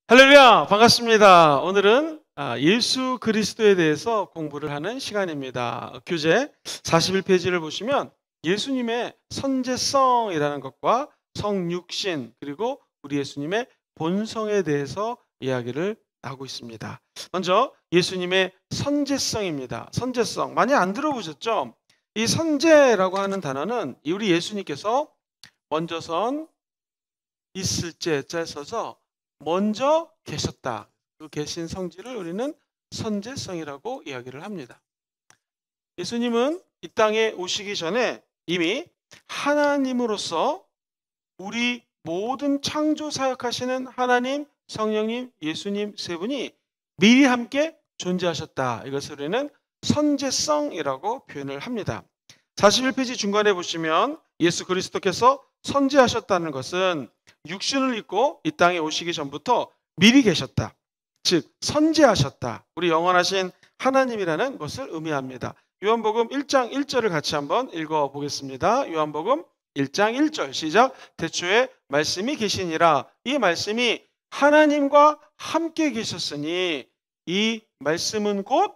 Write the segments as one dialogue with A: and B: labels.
A: 할렐루야! 반갑습니다. 오늘은 예수 그리스도에 대해서 공부를 하는 시간입니다. 교재 41페이지를 보시면 예수님의 선제성이라는 것과 성육신 그리고 우리 예수님의 본성에 대해서 이야기를 하고 있습니다. 먼저 예수님의 선제성입니다. 선제성 많이 안 들어보셨죠? 이 선제라고 하는 단어는 우리 예수님께서 먼저선 있을 자에 써서 먼저 계셨다. 그 계신 성질을 우리는 선제성이라고 이야기를 합니다. 예수님은 이 땅에 오시기 전에 이미 하나님으로서 우리 모든 창조 사역하시는 하나님, 성령님, 예수님 세 분이 미리 함께 존재하셨다. 이것을 우리는 선제성이라고 표현을 합니다. 41페이지 중간에 보시면 예수 그리스도께서 선제하셨다는 것은 육신을 입고 이 땅에 오시기 전부터 미리 계셨다. 즉 선제하셨다. 우리 영원하신 하나님이라는 것을 의미합니다. 요한복음 1장 1절을 같이 한번 읽어보겠습니다. 요한복음 1장 1절 시작. 태초에 말씀이 계시니라. 이 말씀이 하나님과 함께 계셨으니 이 말씀은 곧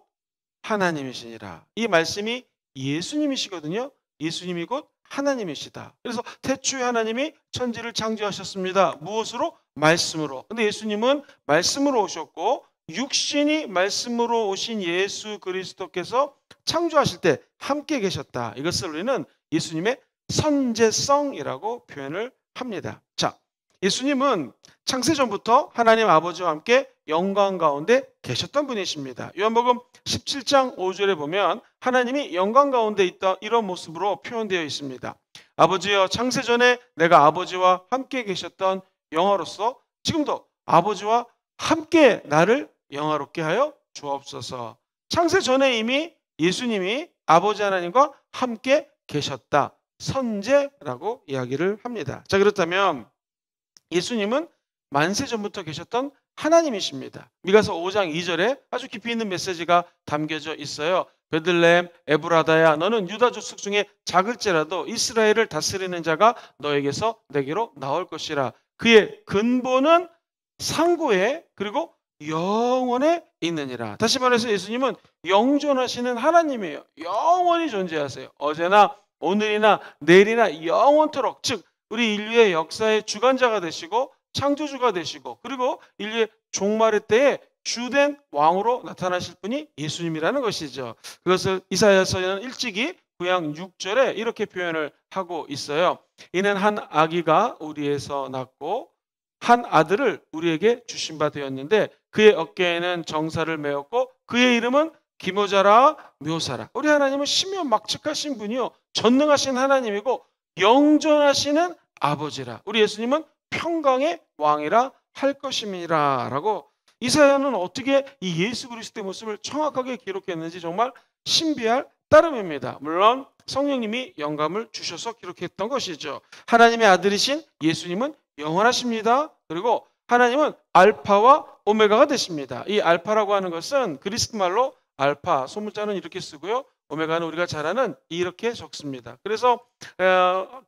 A: 하나님이시니라. 이 말씀이 예수님이시거든요. 예수님이 곧 하나님이시다. 그래서 태초에 하나님이 천지를 창조하셨습니다. 무엇으로? 말씀으로. 근데 예수님은 말씀으로 오셨고 육신이 말씀으로 오신 예수 그리스도께서 창조하실 때 함께 계셨다. 이것을 우리는 예수님의 선제성이라고 표현을 합니다. 자, 예수님은 창세전부터 하나님 아버지와 함께 영광 가운데 계셨던 분이십니다. 요한복음 17장 5절에 보면 하나님이 영광 가운데 있다 이런 모습으로 표현되어 있습니다. 아버지여 창세전에 내가 아버지와 함께 계셨던 영화로서 지금도 아버지와 함께 나를 영화롭게 하여 주옵소서. 창세전에 이미 예수님이 아버지 하나님과 함께 계셨다. 선제라고 이야기를 합니다. 자, 그렇다면 예수님은 만세 전부터 계셨던 하나님이십니다. 미가서 5장 2절에 아주 깊이 있는 메시지가 담겨져 있어요. 베들레헴 에브라다야 너는 유다 족속 중에 작을지라도 이스라엘을 다스리는 자가 너에게서 내게로 나올 것이라. 그의 근본은 상고에 그리고 영원에 있느니라. 다시 말해서 예수님은 영존하시는 하나님이에요. 영원히 존재하세요. 어제나 오늘이나 내일이나 영원토록, 즉 우리 인류의 역사의 주관자가 되시고 창조주가 되시고 그리고 인류의 종말의 때에 주된 왕으로 나타나실 분이 예수님이라는 것이죠. 그것을 이사야서는 일찍이 구약 6절에 이렇게 표현을 하고 있어요. 이는 한 아기가 우리에서 낳고 한 아들을 우리에게 주신 바 되었는데 그의 어깨에는 정사를 메었고 그의 이름은 기모자라 묘사라. 우리 하나님은 신묘막측하신 분이요 전능하신 하나님이고 영존하시는 아버지라. 우리 예수님은 평강의 왕이라 할 것임이라 라고 이사야는 어떻게 이 예수 그리스도의 모습을 정확하게 기록했는지 정말 신비할 따름입니다. 물론 성령님이 영감을 주셔서 기록했던 것이죠. 하나님의 아들이신 예수님은 영원하십니다. 그리고 하나님은 알파와 오메가가 되십니다. 이 알파라고 하는 것은 그리스 말로 알파, 소문자는 이렇게 쓰고요. 오메가는 우리가 잘 아는 이렇게 적습니다. 그래서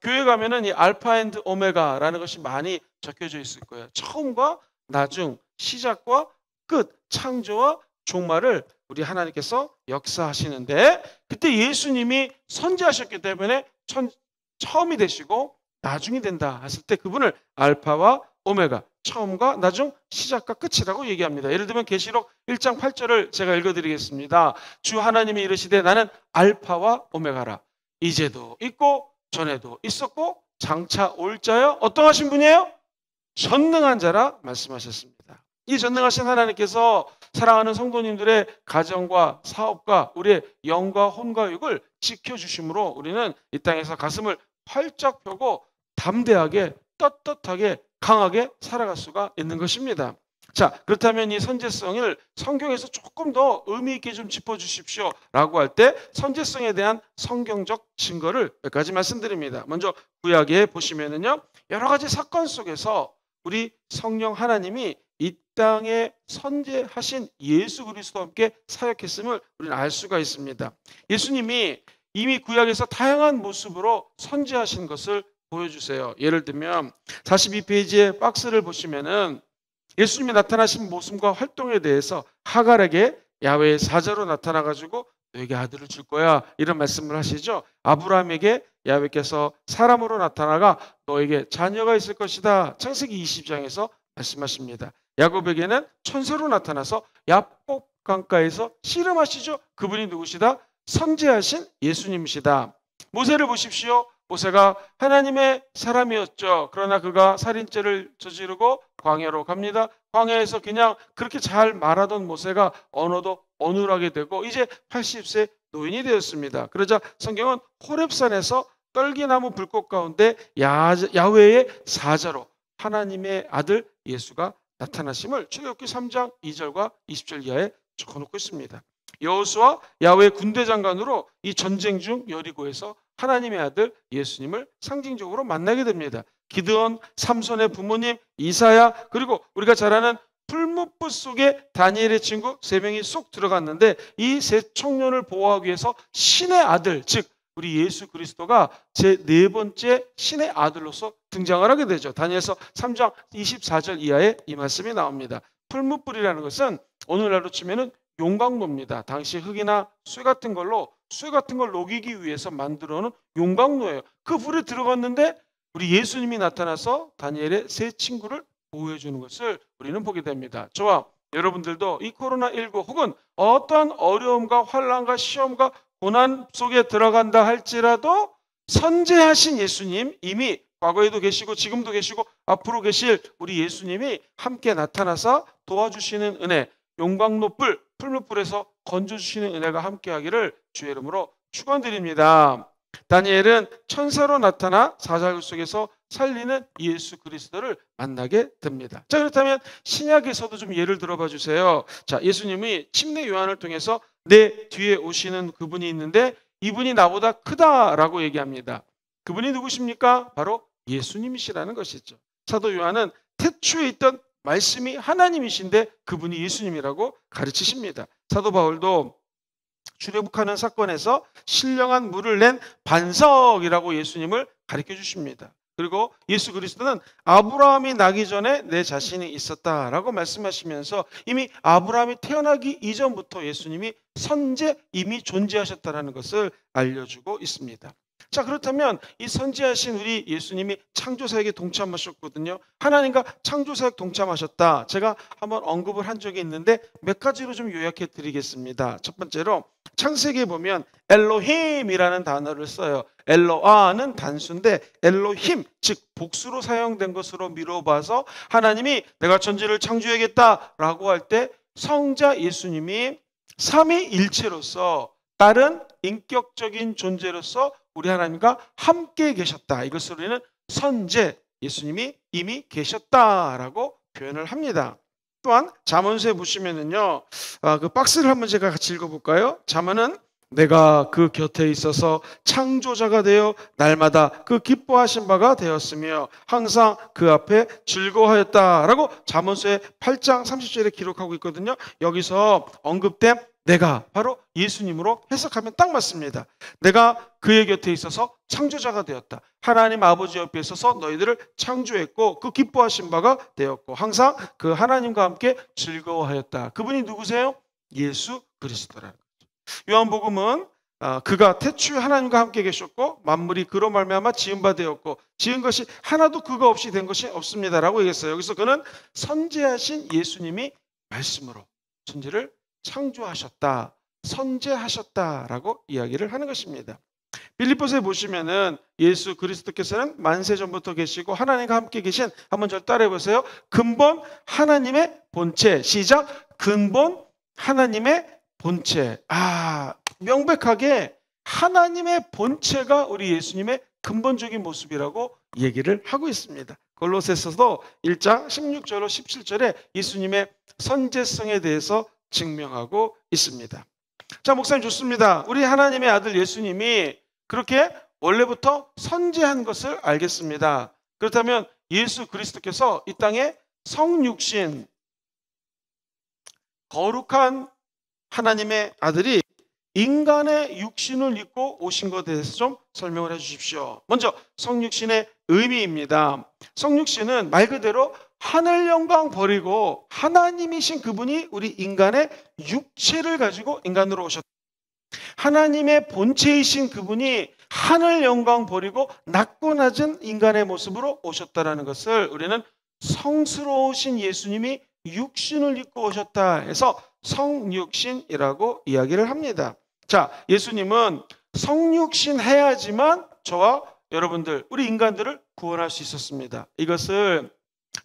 A: 교회 가면은 이 알파 앤드 오메가라는 것이 많이 적혀져 있을 거예요. 처음과 나중, 시작과 끝, 창조와 종말을 우리 하나님께서 역사하시는데 그때 예수님이 선지하셨기 때문에 처음이 되시고 나중이 된다 했을 때 그분을 알파와 오메가, 처음과 나중, 시작과 끝이라고 얘기합니다. 예를 들면 계시록 1장 8절을 제가 읽어드리겠습니다. 주 하나님이 이르시되 나는 알파와 오메가라. 이제도 있고 전에도 있었고 장차 올 자여 어떠하신 분이에요? 전능한 자라 말씀하셨습니다. 이 전능하신 하나님께서 사랑하는 성도님들의 가정과 사업과 우리의 영과 혼과 육을 지켜주심으로 우리는 이 땅에서 가슴을 활짝 펴고 담대하게 떳떳하게 강하게 살아갈 수가 있는 것입니다. 자, 그렇다면 이 선제성을 성경에서 조금 더 의미 있게 좀 짚어주십시오 라고 할 때 선제성에 대한 성경적 증거를 몇 가지 말씀드립니다. 먼저 구약에 보시면은요 여러 가지 사건 속에서 우리 성령 하나님이 이 땅에 선제하신 예수 그리스도와 함께 사역했음을 우리는 알 수가 있습니다. 예수님이 이미 구약에서 다양한 모습으로 선제하신 것을 보여주세요. 예를 들면 42페이지의 박스를 보시면은 예수님이 나타나신 모습과 활동에 대해서 하갈에게 야훼의 사자로 나타나가지고 너에게 아들을 줄 거야 이런 말씀을 하시죠. 아브라함에게 야훼께서 사람으로 나타나가 너에게 자녀가 있을 것이다. 창세기 20장에서 말씀하십니다. 야곱에게는 천사로 나타나서 야복 강가에서 씨름하시죠. 그분이 누구시다? 선지하신 예수님이시다. 모세를 보십시오. 모세가 하나님의 사람이었죠. 그러나 그가 살인죄를 저지르고 광야로 갑니다. 광야에서 그냥 그렇게 잘 말하던 모세가 언어도 어눌하게 되고 이제 80세 노인이 되었습니다. 그러자 성경은 호렙산에서 떨기나무 불꽃 가운데 야훼의 사자로 하나님의 아들 예수가 나타나심을 출애굽기 3장 2절과 20절 이하에 적어놓고 있습니다. 여호수아 야훼 군대 장관으로 이 전쟁 중 여리고에서 하나님의 아들 예수님을 상징적으로 만나게 됩니다. 기드온, 삼손의 부모님 이사야, 그리고 우리가 잘 아는 풀무불 속에 다니엘의 친구 3명이 쏙 들어갔는데 이 세 청년을 보호하기 위해서 신의 아들, 즉 우리 예수 그리스도가 제 4번째 신의 아들로서 등장을 하게 되죠. 다니엘서 3장 24절 이하에 이 말씀이 나옵니다. 풀무불이라는 것은 오늘날로 치면은 용광로입니다. 당시 흙이나 쇠 같은 걸 녹이기 위해서 만들어 놓은 용광로예요. 그 불에 들어갔는데 우리 예수님이 나타나서 다니엘의 세 친구를 보호해 주는 것을 우리는 보게 됩니다. 저와 여러분들도 이 코로나19 혹은 어떠한 어려움과 환난과 시험과 고난 속에 들어간다 할지라도 선재하신 예수님, 이미 과거에도 계시고 지금도 계시고 앞으로 계실 우리 예수님이 함께 나타나서 도와주시는 은혜, 용광로불, 풀무불에서 건져주시는 은혜가 함께하기를 주의 이름으로 축원드립니다. 다니엘은 천사로 나타나 사자굴 속에서 살리는 예수 그리스도를 만나게 됩니다. 자, 그렇다면 신약에서도 좀 예를 들어봐 주세요. 자, 예수님이 침례 요한을 통해서 내 뒤에 오시는 그분이 있는데 이분이 나보다 크다라고 얘기합니다. 그분이 누구십니까? 바로 예수님이시라는 것이죠. 사도 요한은 태초에 있던 말씀이 하나님이신데 그분이 예수님이라고 가르치십니다. 사도 바울도 출애굽하는 사건에서 신령한 물을 낸 반석이라고 예수님을 가르쳐 주십니다. 그리고 예수 그리스도는 아브라함이 나기 전에 내 자신이 있었다라고 말씀하시면서 이미 아브라함이 태어나기 이전부터 예수님이 선제 이미 존재하셨다는 것을 알려주고 있습니다. 자, 그렇다면 이 선지하신 우리 예수님이 창조사역에 동참하셨거든요. 하나님과 창조사역 동참하셨다. 제가 한번 언급을 한 적이 있는데 몇 가지로 좀 요약해 드리겠습니다. 첫 번째로 창세기에 보면 엘로힘이라는 단어를 써요. 엘로아는 단수인데 엘로힘, 즉 복수로 사용된 것으로 미뤄봐서 하나님이 내가 천지를 창조해야겠다라고 할 때 성자 예수님이 삼위일체로서 다른 인격적인 존재로서 우리 하나님과 함께 계셨다. 이것을 우리는 선제, 예수님이 이미 계셨다라고 표현을 합니다. 또한 잠언서에 보시면은요, 그 박스를 한번 제가 같이 읽어볼까요? 잠언은 내가 그 곁에 있어서 창조자가 되어 날마다 그 기뻐하신 바가 되었으며 항상 그 앞에 즐거워하였다라고 잠언서의 8장 30절에 기록하고 있거든요. 여기서 언급된 내가 바로 예수님으로 해석하면 딱 맞습니다. 내가 그의 곁에 있어서 창조자가 되었다. 하나님 아버지 옆에 있어서 너희들을 창조했고 그 기뻐하신 바가 되었고 항상 그 하나님과 함께 즐거워하였다. 그분이 누구세요? 예수 그리스도라는 거죠. 요한복음은 그가 태초에 하나님과 함께 계셨고 만물이 그로 말미암아 지은 바 되었고 지은 것이 하나도 그가 없이 된 것이 없습니다라고 얘기했어요. 여기서 그는 선지하신 예수님이 말씀으로 천지를 창조하셨다, 선재하셨다라고 이야기를 하는 것입니다. 빌립보서에 보시면은 예수 그리스도께서는 만세 전부터 계시고 하나님과 함께 계신, 한번 저 따라해 보세요. 근본 하나님의 본체. 시작. 근본 하나님의 본체. 명백하게 하나님의 본체가 우리 예수님의 근본적인 모습이라고 얘기를 하고 있습니다. 골로새서도 1장 16절로 17절에 예수님의 선재성에 대해서 증명하고 있습니다. 자, 목사님 좋습니다. 우리 하나님의 아들 예수님이 그렇게 원래부터 선재한 것을 알겠습니다. 그렇다면 예수 그리스도께서 이 땅에 성육신, 거룩한 하나님의 아들이 인간의 육신을 입고 오신 것에 대해서 좀 설명을 해 주십시오. 먼저 성육신의 의미입니다. 성육신은 말 그대로 하늘 영광 버리고 하나님이신 그분이 우리 인간의 육체를 가지고 인간으로 오셨다. 하나님의 본체이신 그분이 하늘 영광 버리고 낮고 낮은 인간의 모습으로 오셨다라는 것을 우리는 성스러우신 예수님이 육신을 입고 오셨다 해서 성육신이라고 이야기를 합니다. 자, 예수님은 성육신 해야지만 저와 여러분들, 우리 인간들을 구원할 수 있었습니다. 이것을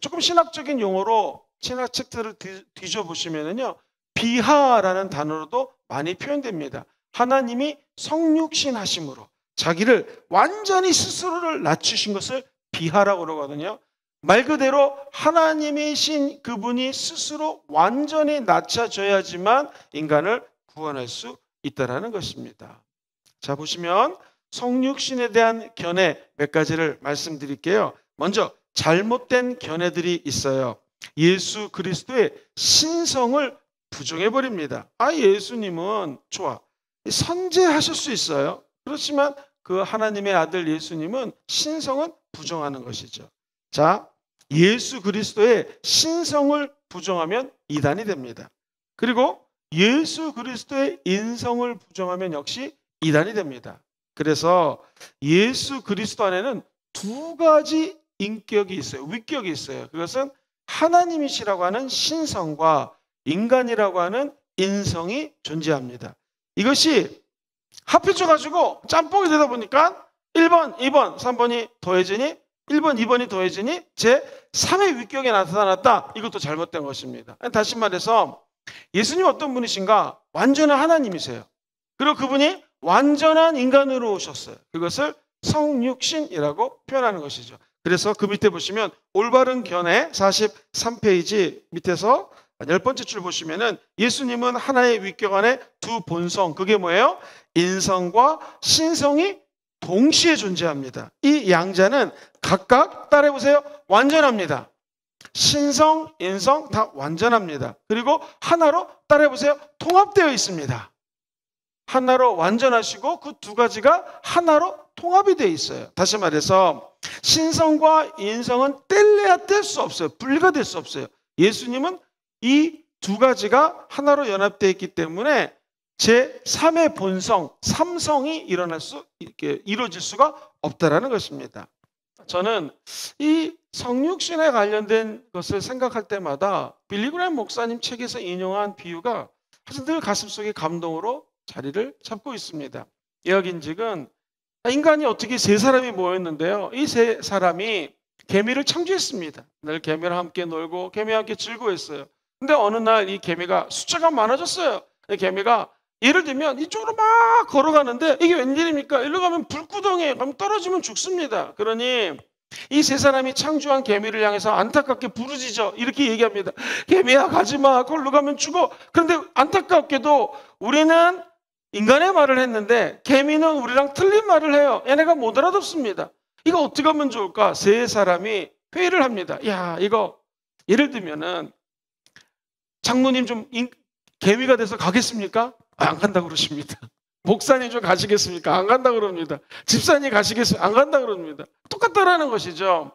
A: 조금 신학적인 용어로 신학책들을 뒤져보시면요, 비하라는 단어로도 많이 표현됩니다. 하나님이 성육신 하심으로 자기를 완전히 스스로를 낮추신 것을 비하라고 그러거든요. 말 그대로 하나님이신 그분이 스스로 완전히 낮춰져야지만 인간을 구원할 수 있다는 것입니다. 자, 보시면 성육신에 대한 견해 몇 가지를 말씀드릴게요. 먼저 잘못된 견해들이 있어요. 예수 그리스도의 신성을 부정해버립니다. 예수님은 좋아, 선제하실 수 있어요. 그렇지만 그 하나님의 아들 예수님은 신성은 부정하는 것이죠. 자, 예수 그리스도의 신성을 부정하면 이단이 됩니다. 그리고 예수 그리스도의 인성을 부정하면 역시 이단이 됩니다. 그래서 예수 그리스도 안에는 두 가지 인격이 있어요. 위격이 있어요. 그것은 하나님이시라고 하는 신성과 인간이라고 하는 인성이 존재합니다. 이것이 합해져가지고 짬뽕이 되다 보니까 1번, 2번, 3번이 더해지니 1번, 2번이 더해지니 제 3의 위격이 나타났다. 이것도 잘못된 것입니다. 다시 말해서 예수님 어떤 분이신가? 완전한 하나님이세요. 그리고 그분이 완전한 인간으로 오셨어요. 그것을 성육신이라고 표현하는 것이죠. 그래서 그 밑에 보시면 올바른 견해 43페이지 밑에서 10번째 줄 보시면은 예수님은 하나의 위격 안에 두 본성, 그게 뭐예요? 인성과 신성이 동시에 존재합니다. 이 양자는 각각 따라해보세요. 완전합니다. 신성, 인성 다 완전합니다. 그리고 하나로 따라해보세요. 통합되어 있습니다. 하나로 완전하시고 그 두 가지가 하나로 통합이 되어 있어요. 다시 말해서 신성과 인성은 뗄래야 뗄 수 없어요. 분리가 될 수 없어요. 예수님은 이 두 가지가 하나로 연합되어 있기 때문에 제3의 본성, 삼성이 이루어질 수가 없다라는 것입니다. 저는 이 성육신에 관련된 것을 생각할 때마다 빌리 그레이엄 목사님 책에서 인용한 비유가 사실 늘 가슴속에 감동으로 자리를 잡고 있습니다. 이야기인즉은 인간이 어떻게 세 사람이 모였는데요. 이 세 사람이 개미를 창조했습니다. 늘 개미랑 함께 놀고 개미와 함께 즐거워했어요. 근데 어느 날 이 개미가 숫자가 많아졌어요. 이 개미가 예를 들면 이쪽으로 막 걸어가는데 이게 웬일입니까? 이리로 가면 불구덩이에 가면 떨어지면 죽습니다. 그러니 이 세 사람이 창조한 개미를 향해서 안타깝게 부르짖어 이렇게 얘기합니다. 개미야 가지마, 걸로 가면 죽어. 그런데 안타깝게도 우리는 인간의 말을 했는데 개미는 우리랑 틀린 말을 해요. 얘네가 못 알아듣습니다. 이거 어떻게 하면 좋을까? 세 사람이 회의를 합니다. 야, 이거 예를 들면은 장로님 좀 개미가 돼서 가겠습니까? 안 간다고 그러십니다. 목사님 좀 가시겠습니까? 안 간다고 그럽니다. 집사님 가시겠습니까? 안 간다고 그럽니다. 똑같다라는 것이죠.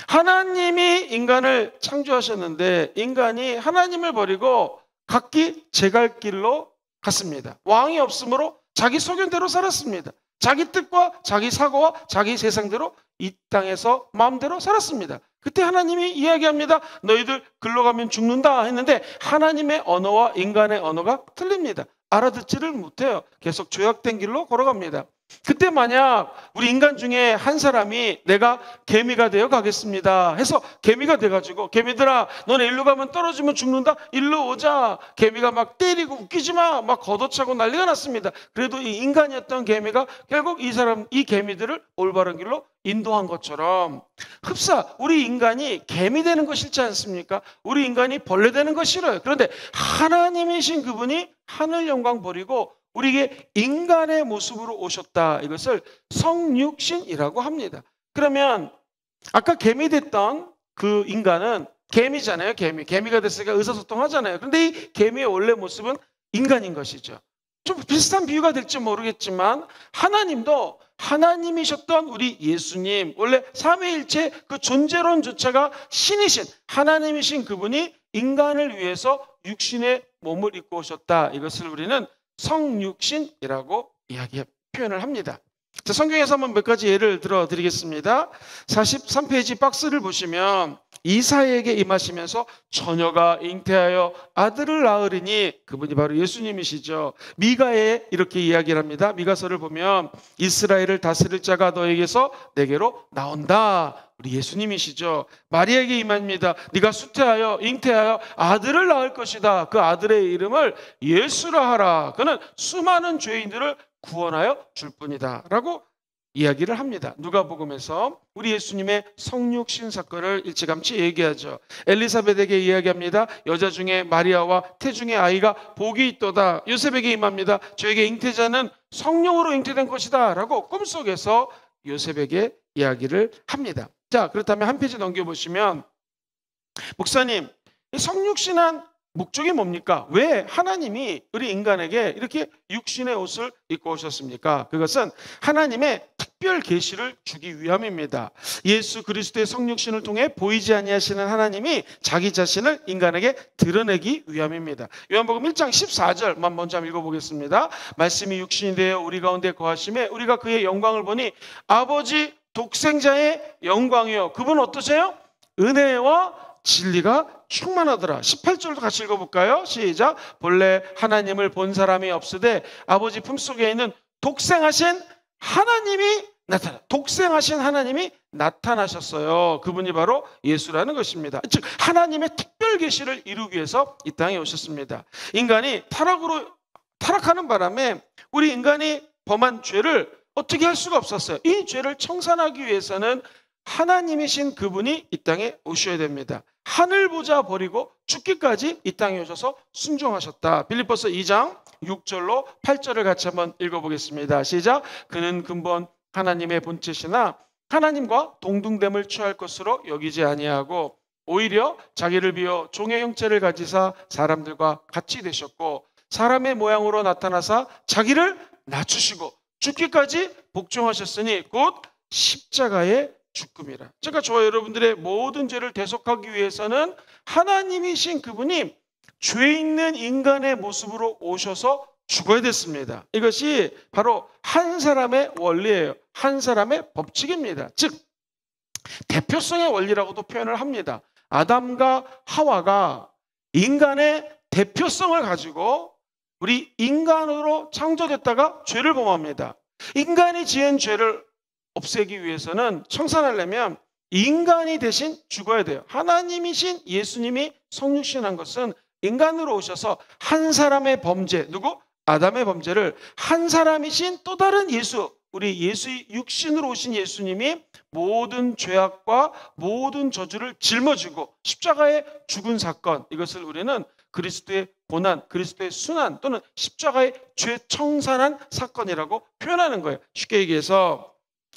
A: 하나님이 인간을 창조하셨는데 인간이 하나님을 버리고 각기 제 갈 길로 갔습니다. 왕이 없으므로 자기 소견대로 살았습니다. 자기 뜻과 자기 사고와 자기 세상대로 이 땅에서 마음대로 살았습니다. 그때 하나님이 이야기합니다. 너희들 글로 가면 죽는다 했는데 하나님의 언어와 인간의 언어가 틀립니다. 알아듣지를 못해요. 계속 죄악된 길로 걸어갑니다. 그때 만약 우리 인간 중에 한 사람이 내가 개미가 되어 가겠습니다 해서 개미가 돼가지고 개미들아 너네 일로 가면 떨어지면 죽는다, 일로 오자. 개미가 막 때리고 웃기지 마 막 걷어차고 난리가 났습니다. 그래도 이 인간이었던 개미가 결국 이 개미들을 올바른 길로 인도한 것처럼 흡사 우리 인간이 개미 되는 거 싫지 않습니까? 우리 인간이 벌레 되는 거 싫어요. 그런데 하나님이신 그분이 하늘 영광 버리고 우리에게 인간의 모습으로 오셨다. 이것을 성육신이라고 합니다. 그러면 아까 개미 됐던 그 인간은 개미잖아요. 개미가 됐으니까 의사소통하잖아요. 그런데 이 개미의 원래 모습은 인간인 것이죠. 좀 비슷한 비유가 될지 모르겠지만 하나님도 하나님이셨던 우리 예수님, 원래 삼위일체 그 존재론조차가 신이신 하나님이신 그분이 인간을 위해서 육신의 몸을 입고 오셨다. 이것을 우리는 성육신이라고 표현을 합니다. 자, 성경에서 한번 몇 가지 예를 들어 드리겠습니다. 43페이지 박스를 보시면 이사야에게 임하시면서 처녀가 잉태하여 아들을 낳으리니, 그분이 바로 예수님이시죠. 미가에 이렇게 이야기를 합니다. 미가서를 보면 이스라엘을 다스릴 자가 너에게서 내게로 나온다. 우리 예수님이시죠. 마리아에게 임합니다. 네가 수태하여 잉태하여 아들을 낳을 것이다. 그 아들의 이름을 예수라 하라. 그는 수많은 죄인들을 구원하여 줄 뿐이다 라고 이야기를 합니다. 누가복음에서 우리 예수님의 성육신 사건을 일찌감치 얘기하죠. 엘리사벳에게 이야기합니다. 여자 중에 마리아와 태중의 아이가 복이 있도다. 요셉에게 임합니다. 저에게 잉태자는 성령으로 잉태된 것이다 라고 꿈속에서 요셉에게 이야기를 합니다. 자, 그렇다면 한 페이지 넘겨보시면, 목사님, 성육신한 목적이 뭡니까? 왜 하나님이 우리 인간에게 이렇게 육신의 옷을 입고 오셨습니까? 그것은 하나님의 특별 계시를 주기 위함입니다. 예수 그리스도의 성육신을 통해 보이지 아니하시는 하나님이 자기 자신을 인간에게 드러내기 위함입니다. 요한복음 1장 14절만 먼저 한번 읽어보겠습니다. 말씀이 육신이 되어 우리 가운데 거하심에 우리가 그의 영광을 보니 아버지 독생자의 영광이요. 그분 어떠세요? 은혜와 진리가 충만하더라. 18절도 같이 읽어볼까요? 시작. 본래 하나님을 본 사람이 없으되 아버지 품속에 있는 독생하신 하나님이 독생하신 하나님이 나타나셨어요. 그분이 바로 예수라는 것입니다. 즉 하나님의 특별 계시를 이루기 위해서 이 땅에 오셨습니다. 인간이 타락하는 바람에 우리 인간이 범한 죄를 어떻게 할 수가 없었어요. 이 죄를 청산하기 위해서는 하나님이신 그분이 이 땅에 오셔야 됩니다. 하늘 보자 버리고 죽기까지 이 땅에 오셔서 순종하셨다. 빌립보서 2장 6절로 8절을 같이 한번 읽어보겠습니다. 시작. 그는 근본 하나님의 본체시나 하나님과 동등됨을 취할 것으로 여기지 아니하고 오히려 자기를 비워 종의 형체를 가지사 사람들과 같이 되셨고 사람의 모양으로 나타나사 자기를 낮추시고 죽기까지 복종하셨으니 곧 십자가의 죽음이라. 제가 저와 여러분들의 모든 죄를 대속하기 위해서는 하나님이신 그분이 죄 있는 인간의 모습으로 오셔서 죽어야 됐습니다. 이것이 바로 한 사람의 원리예요. 한 사람의 법칙입니다. 즉 대표성의 원리라고도 표현을 합니다. 아담과 하와가 인간의 대표성을 가지고 우리 인간으로 창조됐다가 죄를 범합니다. 인간이 지은 죄를 없애기 위해서는, 청산하려면 인간이 대신 죽어야 돼요. 하나님이신 예수님이 성육신한 것은 인간으로 오셔서 한 사람의 범죄, 누구? 아담의 범죄를 한 사람이신 또 다른 예수, 우리 예수의 육신으로 오신 예수님이 모든 죄악과 모든 저주를 짊어지고 십자가에 죽은 사건, 이것을 우리는 그리스도의 고난, 그리스도의 순환 또는 십자가의 죄 청산한 사건이라고 표현하는 거예요. 쉽게 얘기해서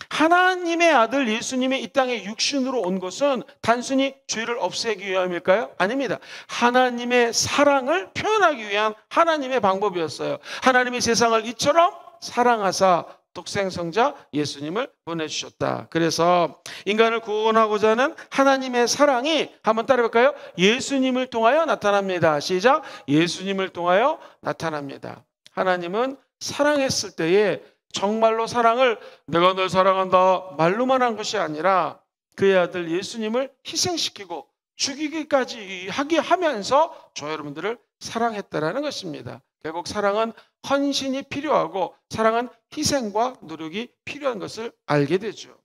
A: 하나님의 아들 예수님이 이 땅에 육신으로 온 것은 단순히 죄를 없애기 위함일까요? 아닙니다. 하나님의 사랑을 표현하기 위한 하나님의 방법이었어요. 하나님이 세상을 이처럼 사랑하사 독생성자 예수님을 보내주셨다. 그래서 인간을 구원하고자 하는 하나님의 사랑이, 한번 따라해볼까요? 예수님을 통하여 나타납니다. 시작. 예수님을 통하여 나타납니다. 하나님은 사랑했을 때에 정말로 사랑을 내가 널 사랑한다 말로만 한 것이 아니라 그의 아들 예수님을 희생시키고 죽이기까지 하면서 저 여러분들을 사랑했다라는 것입니다. 결국 사랑은 헌신이 필요하고 사랑은 희생과 노력이 필요한 것을 알게 되죠.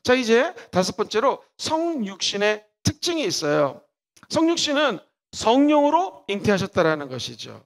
A: 자, 이제 다섯 번째로 성육신의 특징이 있어요. 성육신은 성령으로 잉태하셨다라는 것이죠.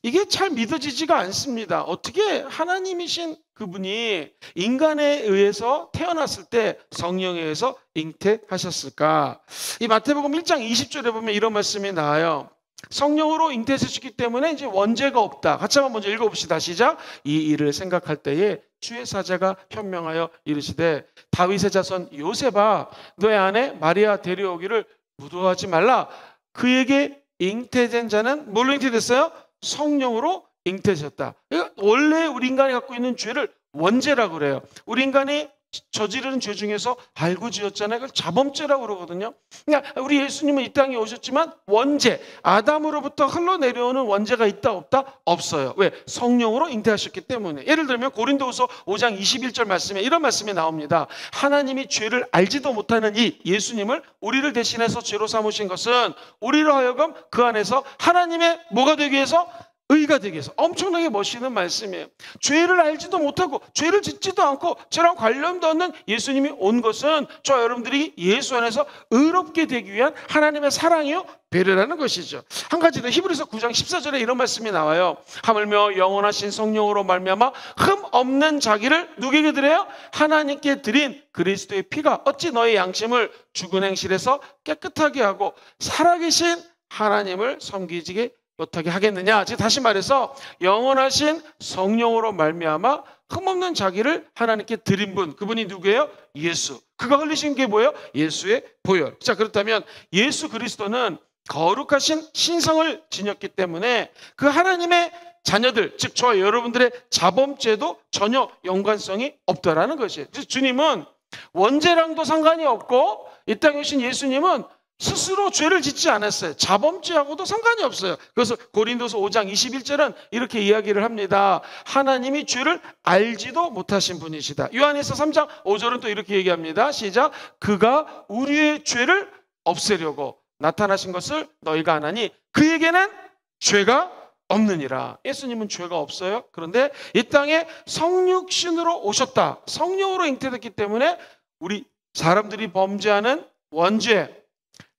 A: 이게 잘 믿어지지가 않습니다. 어떻게 하나님이신 그분이 인간에 의해서 태어났을 때 성령에 의해서 잉태하셨을까? 이 마태복음 1장 20절에 보면 이런 말씀이 나와요. 성령으로 잉태하셨기 때문에 이제 원죄가 없다. 같이 한번 먼저 읽어봅시다. 시작. 이 일을 생각할 때에 주의 사자가 현명하여 이르시되 다윗의 자손 요셉아 너의 아내 마리아 데려오기를 무도하지 말라. 그에게 잉태된 자는 뭘로 잉태됐어요? 성령으로 잉태되셨다. 그러니까 원래 우리 인간이 갖고 있는 죄를 원죄라고 그래요. 우리 인간이 저지르는 죄 중에서 알고 지었잖아요. 그걸 자범죄라고 그러거든요. 그러니까 우리 예수님은 이 땅에 오셨지만 원죄, 아담으로부터 흘러내려오는 원죄가 있다 없다? 없어요. 왜? 성령으로 잉태하셨기 때문에. 예를 들면 고린도후서 5장 21절 말씀에 이런 말씀이 나옵니다. 하나님이 죄를 알지도 못하는 이 예수님을 우리를 대신해서 죄로 삼으신 것은 우리로 하여금 그 안에서 하나님의 뭐가 되기 위해서? 의가 되기 위해서. 엄청나게 멋있는 말씀이에요. 죄를 알지도 못하고 죄를 짓지도 않고 죄랑 관련도 없는 예수님이 온 것은 저와 여러분들이 예수 안에서 의롭게 되기 위한 하나님의 사랑이요 배려라는 것이죠. 한 가지 더 히브리서 9장 14절에 이런 말씀이 나와요. 하물며 영원하신 성령으로 말미암아 흠 없는 자기를 누구에게 드려요? 하나님께 드린 그리스도의 피가 어찌 너의 양심을 죽은 행실에서 깨끗하게 하고 살아계신 하나님을 섬기지게 못하게 하겠느냐. 즉 다시 말해서 영원하신 성령으로 말미암아 흠없는 자기를 하나님께 드린 분, 그분이 누구예요? 예수. 그가 흘리신 게 뭐예요? 예수의 보혈. 자, 그렇다면 예수 그리스도는 거룩하신 신성을 지녔기 때문에 그 하나님의 자녀들, 즉 저와 여러분들의 자범죄도 전혀 연관성이 없다라는 것이에요. 그래서 주님은 원죄랑도 상관이 없고 이 땅에 오신 예수님은 스스로 죄를 짓지 않았어요. 자범죄하고도 상관이 없어요. 그래서 고린도서 5장 21절은 이렇게 이야기를 합니다. 하나님이 죄를 알지도 못하신 분이시다. 요한에서 3장 5절은 또 이렇게 얘기합니다. 시작. 그가 우리의 죄를 없애려고 나타나신 것을 너희가 아나니 그에게는 죄가 없느니라. 예수님은 죄가 없어요. 그런데 이 땅에 성육신으로 오셨다. 성령으로 잉태됐기 때문에 우리 사람들이 범죄하는 원죄,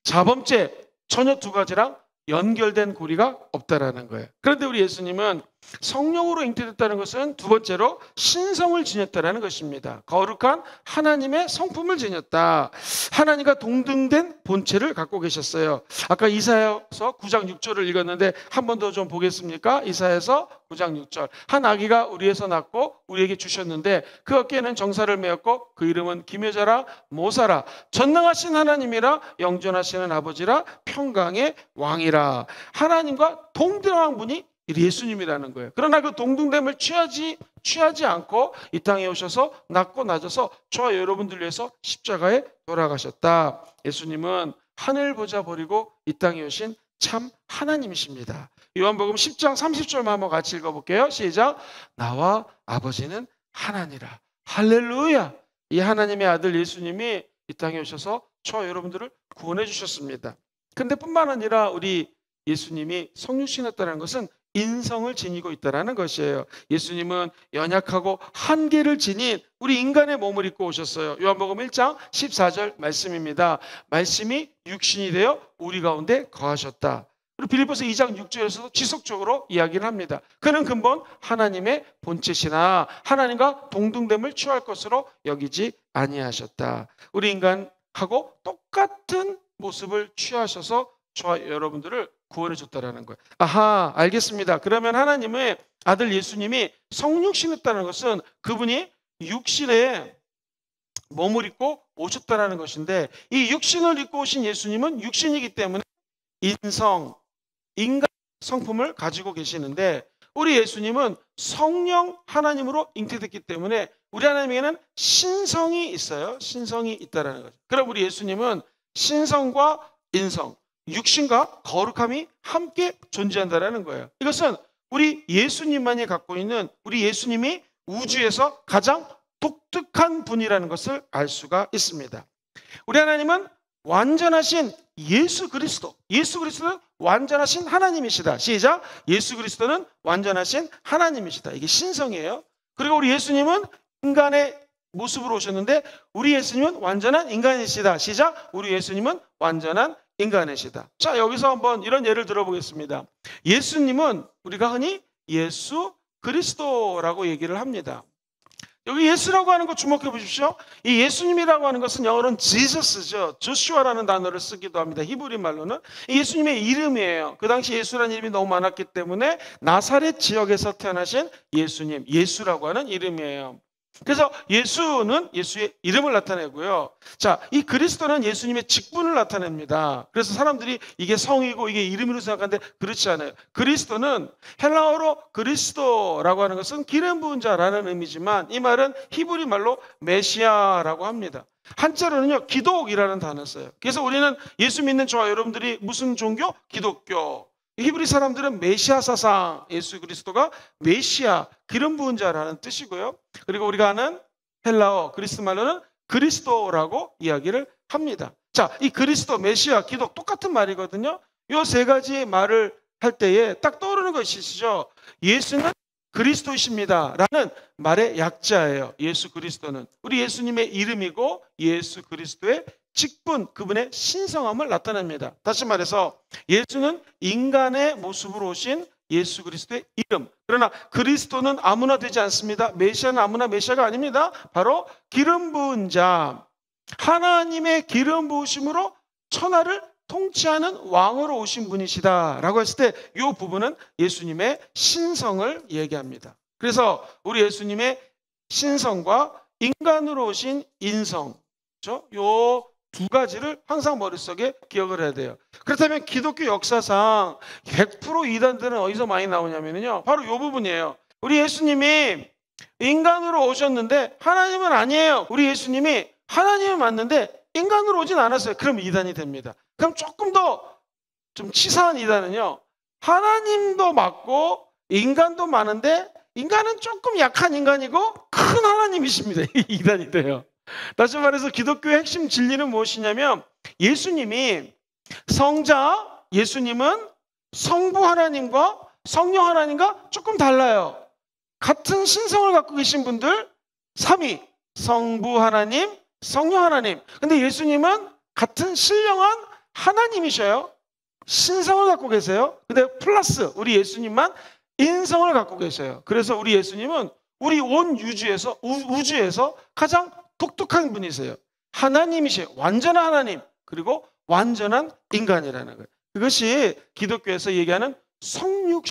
A: 자범죄 전혀 두 가지랑 연결된 고리가 없다라는 거예요. 그런데 우리 예수님은 성령으로 잉태됐다는 것은 두 번째로 신성을 지녔다라는 것입니다. 거룩한 하나님의 성품을 지녔다. 하나님과 동등된 본체를 갖고 계셨어요. 아까 이사야서 9장 6절을 읽었는데 한 번 더 좀 보겠습니까? 이사야서 9장 6절. 한 아기가 우리에서 낳고 우리에게 주셨는데 그 어깨에는 정사를 메었고 그 이름은 기묘자라 모사라 전능하신 하나님이라 영존하시는 아버지라 평강의 왕이라. 하나님과 동등한 분이 예수님이라는 거예요. 그러나 그 동등됨을 취하지 않고 이 땅에 오셔서 낮고 낮아서 저와 여러분들 위해서 십자가에 돌아가셨다. 예수님은 하늘 보좌 버리고 이 땅에 오신 참 하나님이십니다. 요한복음 10장 30절만 한번 같이 읽어볼게요. 시작. 나와 아버지는 하나니라. 할렐루야. 이 하나님의 아들 예수님이 이 땅에 오셔서 저와 여러분들을 구원해 주셨습니다. 근데 뿐만 아니라 우리 예수님이 성육신했다는 것은 인성을 지니고 있다는 것이에요. 예수님은 연약하고 한계를 지닌 우리 인간의 몸을 입고 오셨어요. 요한복음 1장 14절 말씀입니다. 말씀이 육신이 되어 우리 가운데 거하셨다. 그리고 빌립보서 2장 6절에서도 지속적으로 이야기를 합니다. 그는 근본 하나님의 본체시나 하나님과 동등됨을 취할 것으로 여기지 아니하셨다. 우리 인간하고 똑같은 모습을 취하셔서 저와 여러분들을 구원해 줬다라는 거예요. 아하, 알겠습니다. 그러면 하나님의 아들 예수님이 성육신했다는 것은 그분이 육신에 몸을 입고 오셨다라는 것인데 이 육신을 입고 오신 예수님은 육신이기 때문에 인간 성품을 가지고 계시는데 우리 예수님은 성령 하나님으로 잉태됐기 때문에 우리 하나님에게는 신성이 있어요. 신성이 있다라는 거죠. 그럼 우리 예수님은 신성과 인성, 육신과 거룩함이 함께 존재한다는 거예요. 이것은 우리 예수님만이 갖고 있는 우리 예수님이 우주에서 가장 독특한 분이라는 것을 알 수가 있습니다. 우리 하나님은 완전하신 예수 그리스도, 예수 그리스도는 완전하신 하나님이시다. 시작. 예수 그리스도는 완전하신 하나님이시다. 이게 신성이에요. 그리고 우리 예수님은 인간의 모습으로 오셨는데 우리 예수님은 완전한 인간이시다. 시작. 우리 예수님은 완전한 인간이시다. 자, 여기서 한번 이런 예를 들어보겠습니다. 예수님은 우리가 흔히 예수 그리스도라고 얘기를 합니다. 여기 예수라고 하는 거 주목해 보십시오. 이 예수님이라고 하는 것은 영어로는 지저스죠. 조슈아라는 단어를 쓰기도 합니다. 히브리 말로는. 예수님의 이름이에요. 그 당시 예수라는 이름이 너무 많았기 때문에 나사렛 지역에서 태어나신 예수님, 예수라고 하는 이름이에요. 그래서 예수는 예수의 이름을 나타내고요. 자, 이 그리스도는 예수님의 직분을 나타냅니다. 그래서 사람들이 이게 성이고 이게 이름으로 생각하는데 그렇지 않아요. 그리스도는 헬라어로 그리스도라고 하는 것은 기름 부은 자라는 의미지만 이 말은 히브리 말로 메시아라고 합니다. 한자로는요, 기독이라는 단어를 써요. 그래서 우리는 예수 믿는 저와 여러분들이 무슨 종교? 기독교. 히브리 사람들은 메시아 사상, 예수 그리스도가 메시아, 기름 부은 자라는 뜻이고요. 그리고 우리가 아는 헬라어, 그리스 말로는 그리스도라고 이야기를 합니다. 자, 이 그리스도, 메시아, 기독 똑같은 말이거든요. 이 세 가지 말을 할 때에 딱 떠오르는 것이 있으시죠. 예수는 그리스도이십니다 라는 말의 약자예요. 예수 그리스도는 우리 예수님의 이름이고 예수 그리스도의 직분, 그분의 신성함을 나타냅니다. 다시 말해서 예수는 인간의 모습으로 오신 예수 그리스도의 이름. 그러나 그리스도는 아무나 되지 않습니다. 메시아는 아무나 메시아가 아닙니다. 바로 기름 부은 자, 하나님의 기름 부으심으로 천하를 통치하는 왕으로 오신 분이시다라고 했을 때 이 부분은 예수님의 신성을 얘기합니다. 그래서 우리 예수님의 신성과 인간으로 오신 인성, 그렇죠? 요 두 가지를 항상 머릿속에 기억을 해야 돼요. 그렇다면 기독교 역사상 100% 이단들은 어디서 많이 나오냐면요, 바로 이 부분이에요. 우리 예수님이 인간으로 오셨는데 하나님은 아니에요. 우리 예수님이 하나님은 맞는데 인간으로 오진 않았어요. 그럼 이단이 됩니다. 그럼 조금 더 좀 치사한 이단은요, 하나님도 맞고 인간도 많은데 인간은 조금 약한 인간이고 큰 하나님이십니다. 이단이 돼요. 다시 말해서 기독교의 핵심 진리는 무엇이냐면 예수님이 성자, 예수님은 성부 하나님과 성령 하나님과 조금 달라요. 같은 신성을 갖고 계신 분들 삼위, 성부 하나님, 성령 하나님. 근데 예수님은 같은 신령한 하나님이셔요. 신성을 갖고 계세요. 근데 플러스 우리 예수님만 인성을 갖고 계세요. 그래서 우리 예수님은 우리 온 우주에서 가장 독특한 분이세요. 하나님이세요. 완전한 하나님, 그리고 완전한 인간이라는 거예요. 그것이 기독교에서 얘기하는 성육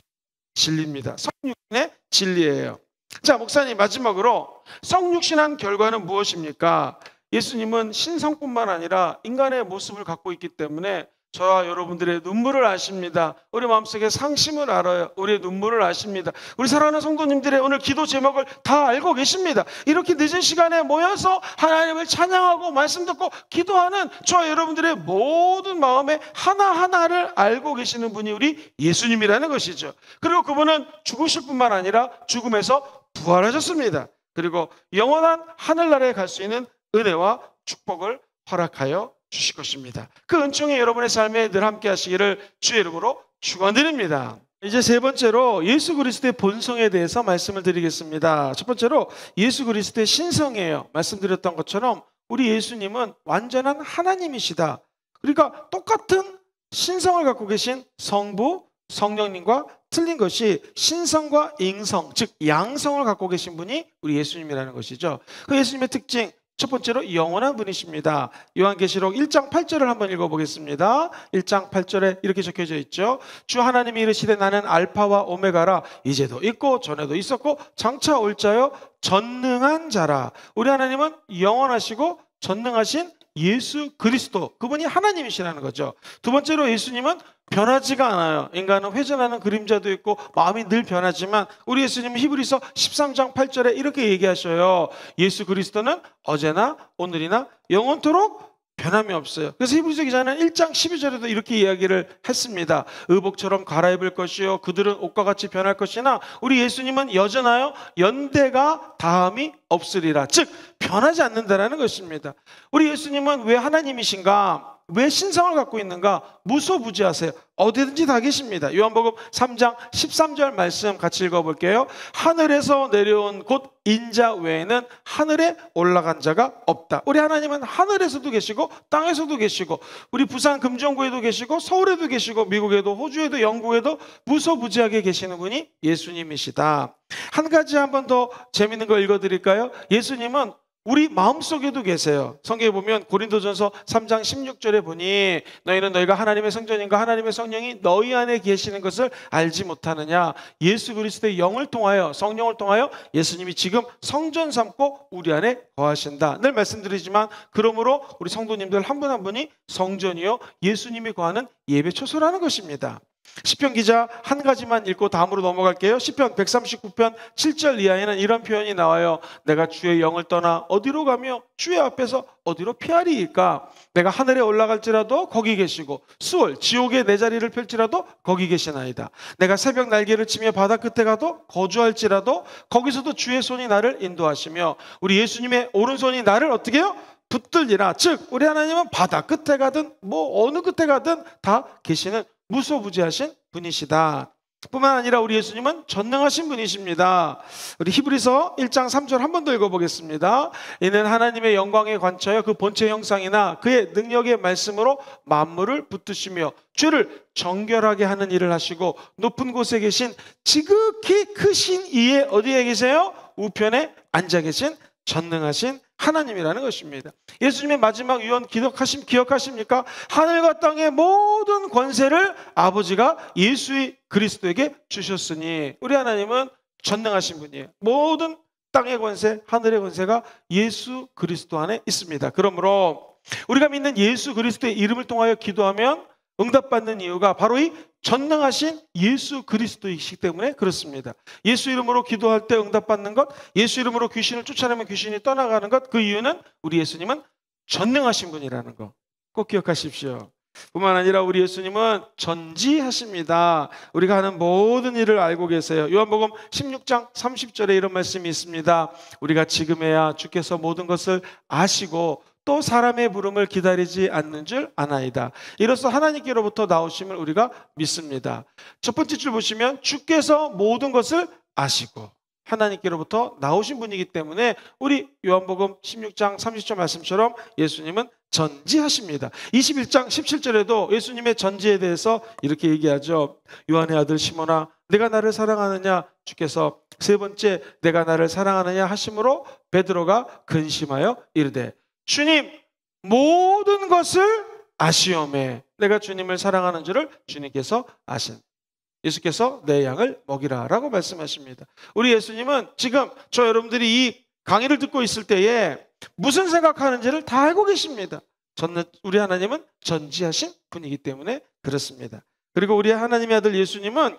A: 진리입니다. 성육신의 진리예요. 자, 목사님, 마지막으로 성육신한 결과는 무엇입니까? 예수님은 신성뿐만 아니라 인간의 모습을 갖고 있기 때문에 저와 여러분들의 눈물을 아십니다. 우리 마음속에 상심을 알아요. 우리의 눈물을 아십니다. 우리 사랑하는 성도님들의 오늘 기도 제목을 다 알고 계십니다. 이렇게 늦은 시간에 모여서 하나님을 찬양하고 말씀 듣고 기도하는 저와 여러분들의 모든 마음의 하나하나를 알고 계시는 분이 우리 예수님이라는 것이죠. 그리고 그분은 죽으실 뿐만 아니라 죽음에서 부활하셨습니다. 그리고 영원한 하늘나라에 갈 수 있는 은혜와 축복을 허락하여 주실 것입니다. 그 은총이 여러분의 삶에 늘 함께 하시기를 주의 이름으로 축원드립니다. 이제 세 번째로 예수 그리스도의 본성에 대해서 말씀을 드리겠습니다. 첫 번째로 예수 그리스도의 신성이에요. 말씀드렸던 것처럼 우리 예수님은 완전한 하나님이시다. 그러니까 똑같은 신성을 갖고 계신 성부, 성령님과 틀린 것이 신성과 인성, 즉 양성을 갖고 계신 분이 우리 예수님이라는 것이죠. 그 예수님의 특징, 첫 번째로 영원한 분이십니다. 요한계시록 1장 8절을 한번 읽어보겠습니다. 1장 8절에 이렇게 적혀져 있죠. 주 하나님이 이르시되 나는 알파와 오메가라, 이제도 있고 전에도 있었고 장차 올 자요 전능한 자라. 우리 하나님은 영원하시고 전능하신 예수 그리스도, 그분이 하나님이시라는 거죠. 두 번째로 예수님은 변하지가 않아요. 인간은 회전하는 그림자도 있고 마음이 늘 변하지만 우리 예수님은 히브리서 13장 8절에 이렇게 얘기하셔요. 예수 그리스도는 어제나 오늘이나 영원토록 변함이 없어요. 그래서 히브리서 기자는 1장 12절에도 이렇게 이야기를 했습니다. 의복처럼 갈아입을 것이요 그들은 옷과 같이 변할 것이나 우리 예수님은 여전하여 연대가 다함이 없으리라. 즉 변하지 않는다라는 것입니다. 우리 예수님은 왜 하나님이신가? 왜 신성을 갖고 있는가? 무소부지하세요. 어디든지 다 계십니다. 요한복음 3장 13절 말씀 같이 읽어볼게요. 하늘에서 내려온 곧 인자 외에는 하늘에 올라간 자가 없다. 우리 하나님은 하늘에서도 계시고 땅에서도 계시고 우리 부산 금정구에도 계시고 서울에도 계시고 미국에도 호주에도 영국에도 무소부지하게 계시는 분이 예수님이시다. 한 가지 한 번 더 재밌는 거 읽어드릴까요? 예수님은 우리 마음속에도 계세요. 성경에 보면 고린도전서 3장 16절에 보니 너희는 너희가 하나님의 성전인가 하나님의 성령이 너희 안에 계시는 것을 알지 못하느냐. 예수 그리스도의 영을 통하여, 성령을 통하여 예수님이 지금 성전 삼고 우리 안에 거하신다. 늘 말씀드리지만 그러므로 우리 성도님들 한 분 한 분이 성전이요 예수님이 거하는 예배 초소라는 것입니다. 시편 기자 한 가지만 읽고 다음으로 넘어갈게요. 시편 139편 7절 이하에는 이런 표현이 나와요. 내가 주의 영을 떠나 어디로 가며 주의 앞에서 어디로 피하리이까. 내가 하늘에 올라갈지라도 거기 계시고 수월 지옥에 내 자리를 펼지라도 거기 계시나이다. 내가 새벽 날개를 치며 바다 끝에 가도 거주할지라도 거기서도 주의 손이 나를 인도하시며 우리 예수님의 오른손이 나를 어떻게 해요? 붙들리라. 즉 우리 하나님은 바다 끝에 가든 뭐 어느 끝에 가든 다 계시는 무소부지하신 분이시다. 뿐만 아니라 우리 예수님은 전능하신 분이십니다. 우리 히브리서 1장 3절 한 번 더 읽어보겠습니다. 이는 하나님의 영광에 관하여 그 본체 형상이나 그의 능력의 말씀으로 만물을 붙드시며 죄를 정결하게 하는 일을 하시고 높은 곳에 계신 지극히 크신 이의 어디에 계세요? 우편에 앉아 계신 전능하신 하나님이라는 것입니다. 예수님의 마지막 유언 기억하십니까? 하늘과 땅의 모든 권세를 아버지가 예수 그리스도에게 주셨으니 우리 하나님은 전능하신 분이에요. 모든 땅의 권세, 하늘의 권세가 예수 그리스도 안에 있습니다. 그러므로 우리가 믿는 예수 그리스도의 이름을 통하여 기도하면 응답받는 이유가 바로 이 전능하신 예수 그리스도이시기 때문에 그렇습니다. 예수 이름으로 기도할 때 응답받는 것, 예수 이름으로 귀신을 쫓아내면 귀신이 떠나가는 것, 그 이유는 우리 예수님은 전능하신 분이라는 거 꼭 기억하십시오. 뿐만 아니라 우리 예수님은 전지하십니다. 우리가 하는 모든 일을 알고 계세요. 요한복음 16장 30절에 이런 말씀이 있습니다. 우리가 지금에야 주께서 모든 것을 아시고 또 사람의 부름을 기다리지 않는 줄 아나이다. 이로써 하나님께로부터 나오심을 우리가 믿습니다. 첫 번째 줄 보시면 주께서 모든 것을 아시고 하나님께로부터 나오신 분이기 때문에 우리 요한복음 16장 30절 말씀처럼 예수님은 전지하십니다. 21장 17절에도 예수님의 전지에 대해서 이렇게 얘기하죠. 요한의 아들 시몬아 내가 나를 사랑하느냐. 주께서 세 번째 내가 나를 사랑하느냐 하심으로 베드로가 근심하여 이르되 주님 모든 것을 아시오매. 내가 주님을 사랑하는 줄을 주님께서 아신. 예수께서 내 양을 먹이라 라고 말씀하십니다. 우리 예수님은 지금 저 여러분들이 이 강의를 듣고 있을 때에 무슨 생각하는지를 다 알고 계십니다. 우리 하나님은 전지하신 분이기 때문에 그렇습니다. 그리고 우리 하나님의 아들 예수님은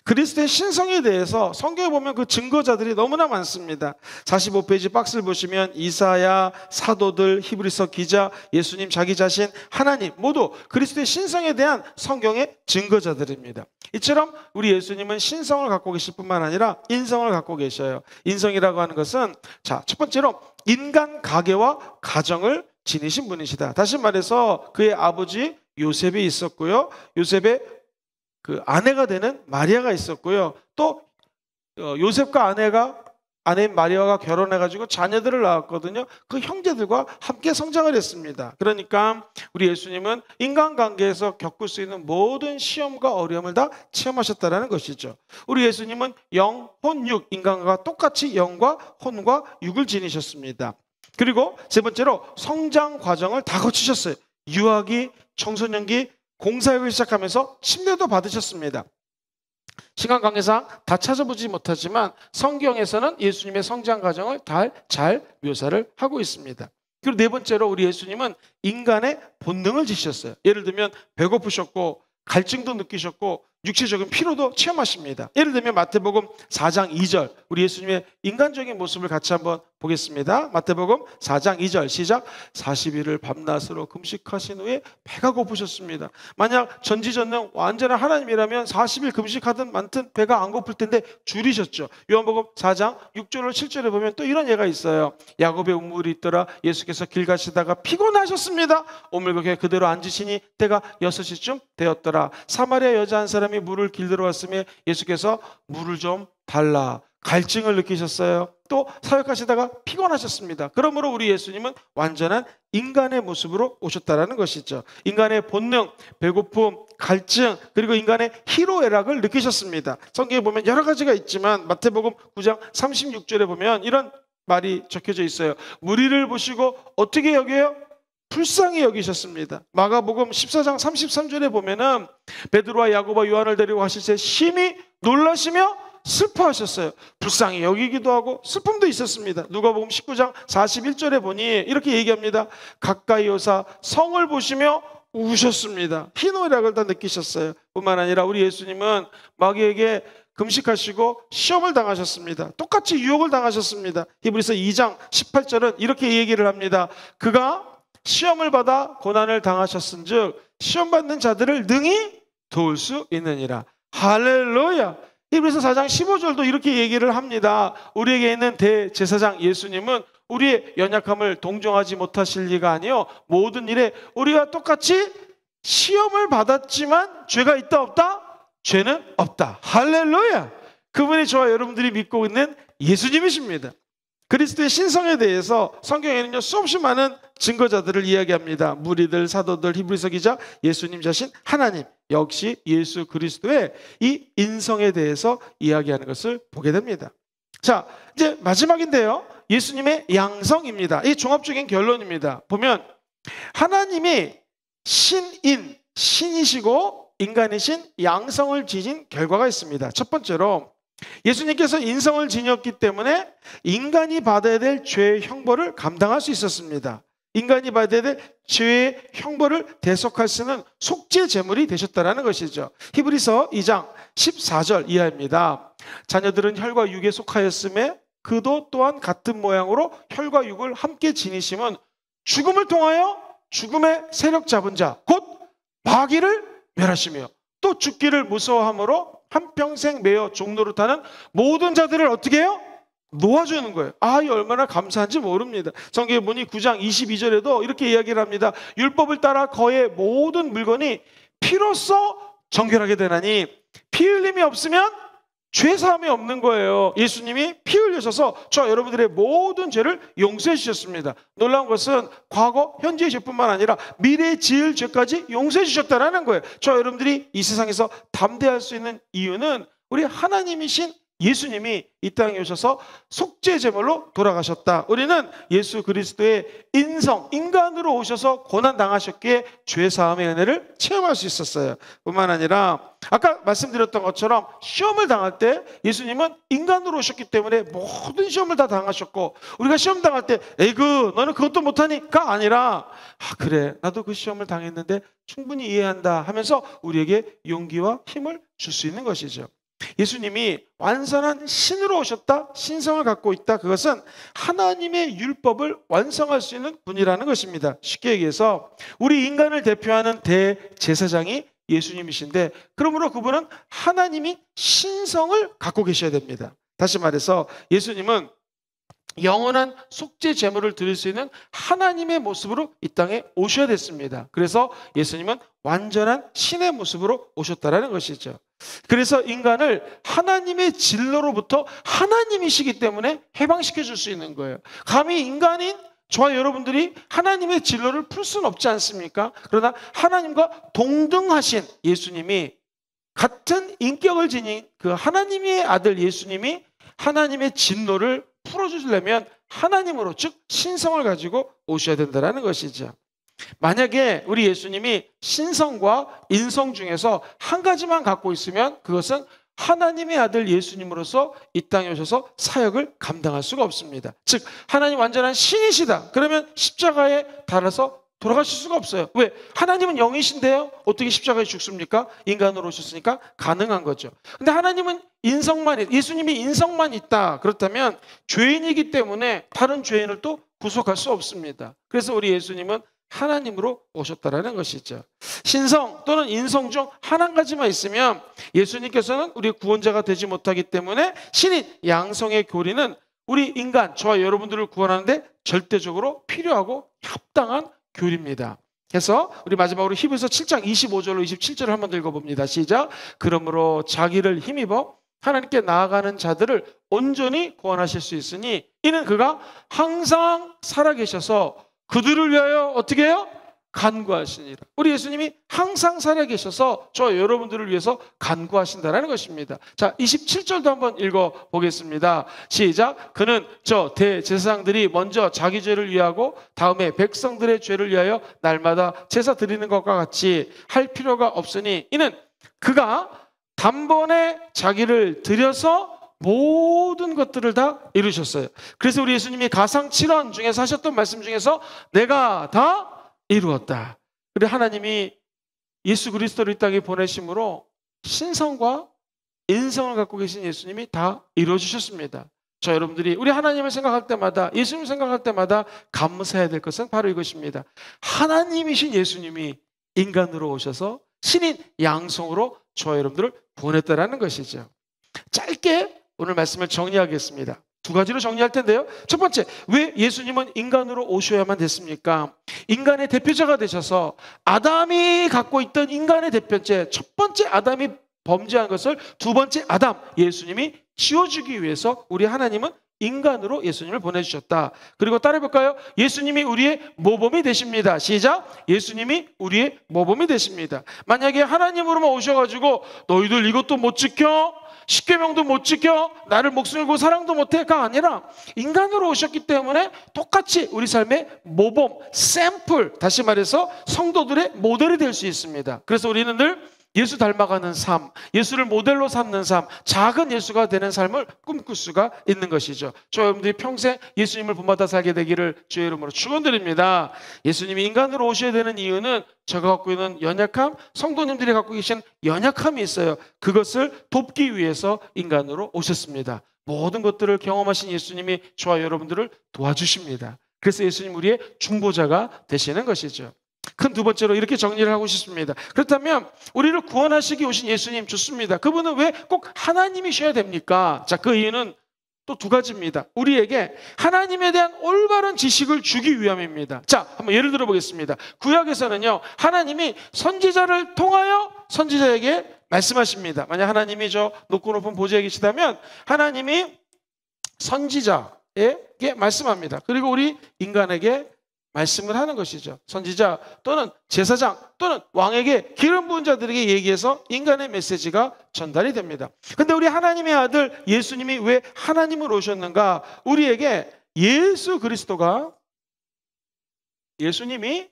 A: 그리스도의 신성에 대해서 성경에 보면 그 증거자들이 너무나 많습니다. 45페이지 박스를 보시면 이사야, 사도들, 히브리서 기자, 예수님 자기 자신, 하나님 모두 그리스도의 신성에 대한 성경의 증거자들입니다. 이처럼 우리 예수님은 신성을 갖고 계실 뿐만 아니라 인성을 갖고 계셔요. 인성이라고 하는 것은 자, 첫 번째로 인간 가계와 가정을 지니신 분이시다. 다시 말해서 그의 아버지 요셉이 있었고요. 요셉의 그 아내가 되는 마리아가 있었고요. 또 요셉과 아내인 마리아가 결혼해가지고 자녀들을 낳았거든요. 그 형제들과 함께 성장을 했습니다. 그러니까 우리 예수님은 인간관계에서 겪을 수 있는 모든 시험과 어려움을 다 체험하셨다는 것이죠. 우리 예수님은 영, 혼, 육, 인간과 똑같이 영과 혼과 육을 지니셨습니다. 그리고 세 번째로 성장 과정을 다 거치셨어요. 유아기, 청소년기, 공사역을 시작하면서 침례도 받으셨습니다. 시간 관계상 다 찾아보지 못하지만 성경에서는 예수님의 성장 과정을 잘 묘사를 하고 있습니다. 그리고 네 번째로 우리 예수님은 인간의 본능을 지셨어요. 예를 들면 배고프셨고 갈증도 느끼셨고 육체적인 피로도 체험하십니다. 예를 들면 마태복음 4장 2절 우리 예수님의 인간적인 모습을 같이 한번 보겠습니다. 마태복음 4장 2절 시작. 40일을 밤낮으로 금식하신 후에 배가 고프셨습니다. 만약 전지전능 완전한 하나님이라면 40일 금식하든 많든 배가 안 고플 텐데 줄이셨죠. 요한복음 4장 6절로 7절에 보면 또 이런 예가 있어요. 야곱의 우물이 있더라. 예수께서 길 가시다가 피곤하셨습니다. 오물거기에 그대로 앉으시니 때가 6시쯤 되었더라. 사마리아 여자 한 사람이 물을 길들어 왔으며 예수께서 물을 좀 달라. 갈증을 느끼셨어요. 또 사역하시다가 피곤하셨습니다. 그러므로 우리 예수님은 완전한 인간의 모습으로 오셨다는 것이죠. 인간의 본능, 배고픔, 갈증, 그리고 인간의 희로애락을 느끼셨습니다. 성경에 보면 여러 가지가 있지만 마태복음 9장 36절에 보면 이런 말이 적혀져 있어요. 무리를 보시고 어떻게 여겨요? 불쌍히 여기셨습니다. 마가복음 14장 33절에 보면은 베드로와 야고보와 요한을 데리고 가실 때 심히 놀라시며 슬퍼하셨어요. 불쌍히 여기기도 하고 슬픔도 있었습니다. 누가복음 19장 41절에 보니 이렇게 얘기합니다. 가까이 오사 성을 보시며 우셨습니다. 희노애락을 다 느끼셨어요. 뿐만 아니라 우리 예수님은 마귀에게 금식하시고 시험을 당하셨습니다. 똑같이 유혹을 당하셨습니다. 히브리서 2장 18절은 이렇게 얘기를 합니다. 그가 시험을 받아 고난을 당하셨은즉 시험 받는 자들을 능히 도울 수 있느니라. 할렐루야. 히브리서 4장 15절도 이렇게 얘기를 합니다. 우리에게 있는 대제사장 예수님은 우리의 연약함을 동정하지 못하실 리가 아니요 모든 일에 우리와 똑같이 시험을 받았지만 죄가 있다 없다? 죄는 없다. 할렐루야. 그분이 저와 여러분들이 믿고 있는 예수님이십니다. 그리스도의 신성에 대해서 성경에는요 수없이 많은 증거자들을 이야기합니다. 무리들, 사도들, 히브리서 기자, 예수님 자신, 하나님, 역시 예수 그리스도의 이 인성에 대해서 이야기하는 것을 보게 됩니다. 자, 이제 마지막인데요. 예수님의 양성입니다. 이 종합적인 결론입니다. 보면 하나님이 신이시고 인간이신 양성을 지닌 결과가 있습니다. 첫 번째로 예수님께서 인성을 지녔기 때문에 인간이 받아야 될 죄의 형벌을 감당할 수 있었습니다. 인간이 받아야 될 죄의 형벌을 대속할 수 있는 속죄 제물이 되셨다는 것이죠. 히브리서 2장 14절 이하입니다. 자녀들은 혈과 육에 속하였음에 그도 또한 같은 모양으로 혈과 육을 함께 지니심은 죽음을 통하여 죽음의 세력 잡은 자 곧 마귀를 멸하시며 또 죽기를 무서워함으로 한평생 매어 종로를 타는 모든 자들을 어떻게 해요? 놓아주는 거예요. 이 얼마나 감사한지 모릅니다. 성경에 보니 9장 22절에도 이렇게 이야기를 합니다. 율법을 따라 거의 모든 물건이 피로써 정결하게 되나니 피 흘림이 없으면 죄사함이 없는 거예요. 예수님이 피 흘리셔서 저 여러분들의 모든 죄를 용서해 주셨습니다. 놀라운 것은 과거, 현재의 죄뿐만 아니라 미래에 지을 죄까지 용서해 주셨다는 거예요. 저 여러분들이 이 세상에서 담대할 수 있는 이유는 우리 하나님이신 예수님이 이 땅에 오셔서 속죄 제물로 돌아가셨다. 우리는 예수 그리스도의 인성, 인간으로 오셔서 고난 당하셨기에 죄 사함의 은혜를 체험할 수 있었어요. 뿐만 아니라 아까 말씀드렸던 것처럼 시험을 당할 때 예수님은 인간으로 오셨기 때문에 모든 시험을 다 당하셨고, 우리가 시험 당할 때 에이그 너는 그것도 못하니까 아니라 그래 나도 그 시험을 당했는데 충분히 이해한다 하면서 우리에게 용기와 힘을 줄 수 있는 것이죠. 예수님이 완전한 신으로 오셨다, 신성을 갖고 있다. 그것은 하나님의 율법을 완성할 수 있는 분이라는 것입니다. 쉽게 얘기해서 우리 인간을 대표하는 대제사장이 예수님이신데, 그러므로 그분은 하나님이 신성을 갖고 계셔야 됩니다. 다시 말해서 예수님은 영원한 속죄 제물을 드릴 수 있는 하나님의 모습으로 이 땅에 오셔야 됐습니다. 그래서 예수님은 완전한 신의 모습으로 오셨다는 것이죠. 그래서 인간을 하나님의 진노로부터 하나님이시기 때문에 해방시켜 줄 수 있는 거예요. 감히 인간인 저와 여러분들이 하나님의 진노를 풀 수는 없지 않습니까? 그러나 하나님과 동등하신 예수님이, 같은 인격을 지닌 그 하나님의 아들 예수님이 하나님의 진노를 풀어주시려면 하나님으로, 즉 신성을 가지고 오셔야 된다는 것이죠. 만약에 우리 예수님이 신성과 인성 중에서 한 가지만 갖고 있으면 그것은 하나님의 아들 예수님으로서 이 땅에 오셔서 사역을 감당할 수가 없습니다. 즉 하나님 완전한 신이시다. 그러면 십자가에 달아서 돌아가실 수가 없어요. 왜? 하나님은 영이신데요 어떻게 십자가에 죽습니까? 인간으로 오셨으니까 가능한 거죠. 근데 하나님은 예수님이 인성만 있다. 그렇다면 죄인이기 때문에 다른 죄인을 또 구속할 수 없습니다. 그래서 우리 예수님은 하나님으로 오셨다라는 것이죠. 신성 또는 인성 중 한 가지만 있으면 예수님께서는 우리 구원자가 되지 못하기 때문에 신인 양성의 교리는 우리 인간, 저와 여러분들을 구원하는데 절대적으로 필요하고 합당한 교리입니다. 그래서 우리 마지막으로 히브리서 7장 25절로 27절을 한번 더 읽어봅니다. 시작. 그러므로 자기를 힘입어 하나님께 나아가는 자들을 온전히 구원하실 수 있으니 이는 그가 항상 살아계셔서 그들을 위하여 어떻게 해요? 간구하시니라. 우리 예수님이 항상 살아계셔서 저 여러분들을 위해서 간구하신다는 것입니다. 자, 27절도 한번 읽어보겠습니다. 시작. 그는 저 대제사장들이 먼저 자기 죄를 위하고 다음에 백성들의 죄를 위하여 날마다 제사 드리는 것과 같이 할 필요가 없으니 이는 그가 단번에 자기를 드려서 모든 것들을 다 이루셨어요. 그래서 우리 예수님이 가상 7원 중에서 하셨던 말씀 중에서 내가 다 이루었다. 그리고 하나님이 예수 그리스도를 이 땅에 보내심으로 신성과 인성을 갖고 계신 예수님이 다 이루어주셨습니다. 저 여러분들이 우리 하나님을 생각할 때마다, 예수님을 생각할 때마다 감사해야 될 것은 바로 이것입니다. 하나님이신 예수님이 인간으로 오셔서 신인 양성으로 저 여러분들을 보냈다라는 것이죠. 짧게 오늘 말씀을 정리하겠습니다. 두 가지로 정리할 텐데요. 첫 번째, 왜 예수님은 인간으로 오셔야만 됐습니까? 인간의 대표자가 되셔서 아담이 갖고 있던 인간의 대표죄, 첫 번째 아담이 범죄한 것을 두 번째 아담, 예수님이 지워주기 위해서 우리 하나님은 인간으로 예수님을 보내주셨다. 그리고 따라해볼까요? 예수님이 우리의 모범이 되십니다. 시작. 예수님이 우리의 모범이 되십니다. 만약에 하나님으로만 오셔가지고 너희들 이것도 못 지켜, 십계명도 못 지켜, 나를 목숨 걸고 사랑도 못해가 아니라 인간으로 오셨기 때문에 똑같이 우리 삶의 모범, 샘플, 다시 말해서 성도들의 모델이 될 수 있습니다. 그래서 우리는 늘 예수 닮아가는 삶, 예수를 모델로 삼는 삶, 작은 예수가 되는 삶을 꿈꿀 수가 있는 것이죠. 저 여러분들이 평생 예수님을 본받아 살게 되기를 주의 이름으로 축원드립니다. 예수님이 인간으로 오셔야 되는 이유는 제가 갖고 있는 연약함, 성도님들이 갖고 계신 연약함이 있어요. 그것을 돕기 위해서 인간으로 오셨습니다. 모든 것들을 경험하신 예수님이 저와 여러분들을 도와주십니다. 그래서 예수님 우리의 중보자가 되시는 것이죠. 큰 두 번째로 이렇게 정리를 하고 싶습니다. 그렇다면 우리를 구원하시기 오신 예수님 좋습니다. 그분은 왜 꼭 하나님이셔야 됩니까? 자, 그 이유는 또 두 가지입니다. 우리에게 하나님에 대한 올바른 지식을 주기 위함입니다. 자, 한번 예를 들어 보겠습니다. 구약에서는요, 하나님이 선지자를 통하여 선지자에게 말씀하십니다. 만약 하나님이 저 높고 높은 보좌에 계시다면 하나님이 선지자에게 말씀합니다. 그리고 우리 인간에게 말씀을 하는 것이죠. 선지자 또는 제사장 또는 왕에게 기름 부은 자들에게 얘기해서 인간의 메시지가 전달이 됩니다. 근데 우리 하나님의 아들 예수님이 왜 하나님으로 오셨는가? 우리에게 예수 그리스도가, 예수님이